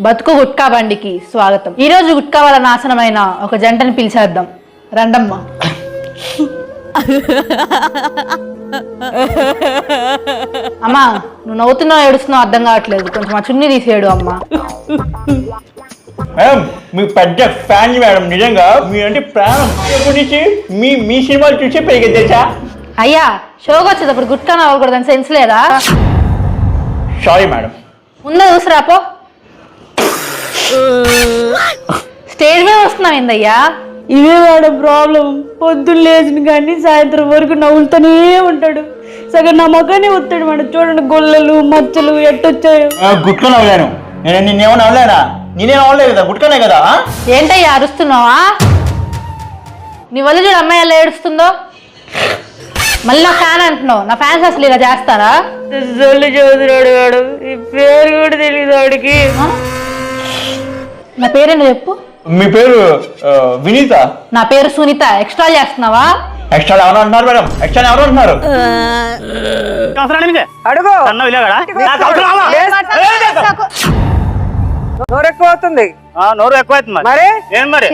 బతుకు గుట్కా బండికి స్వాగతం. ఈ రోజు గుట్కా వల్ల నాశనమైన ఒక జంటని పిలిచేద్దాం. రండమ్మా. అమ్మా, నువ్వు నవ్వుతున్నావు ఏడుస్తున్నావు అర్థం కావట్లేదు, కొంచెం ఆ చున్నీ తీసేయడు. అమ్మా మేడం మీ పెద్ద ఫ్యాన్ మేడం, నిజంగా మీరంటే ప్రాణం. ఎప్పటి నుంచి మీ సినిమాలు చూసే పైకి తెచ్చా. అయ్యా, షోకి వచ్చేటప్పుడు గుట్కా నవ్వకూడదని సెన్స్ లేదా? Sorry madam. ముందే చూసిరాపో. స్టేజ్ మీద వస్తున్నావు ఏందయ్యా? ఇదే వాడు ప్రాబ్లం. పొద్దున్న లేచిన కానీ సాయంత్రం వరకు నవ్వులుతూనే ఉంటాడు. సగం నా మొక్కనే వస్తాడు మేడం. చూడండి గొల్లలు మచ్చలు ఎట్టొచ్చాయో. గుట్కా నవ్వలేను నేను, నిన్నేమో నవ్వలేనా? నేనే నవ్వలేదు కదా, గుట్కానే కదా. ఏంటయ్యా అరుస్తున్నావా? నీ వల్ల చూడు అమ్మాయి ఎలా ఏడుస్తుందో. మళ్ళీ నా ఫ్యాన్ అంటున్నావు. నా ఫ్యాన్స్ అసలు ఇలా చేస్తారా? జల్లు చదువుతున్నాడు వాడు. ఈ పేరు కూడా తెలియదు వాడికి. నా పేరేంటి చెప్పు. మీ పేరు వినీత? నా పేరు సునీత. ఎక్స్ట్రా చేస్తున్నావా? ఎక్స్ట్రా ఎవరు అంటున్నారు మేడం? ఎక్స్ట్రా ఎవరు అంటున్నారు? అడుగు. నోరు ఎక్కువ అవుతుంది. నోరు ఎక్కువ అవుతుంది మరి ఏం మరి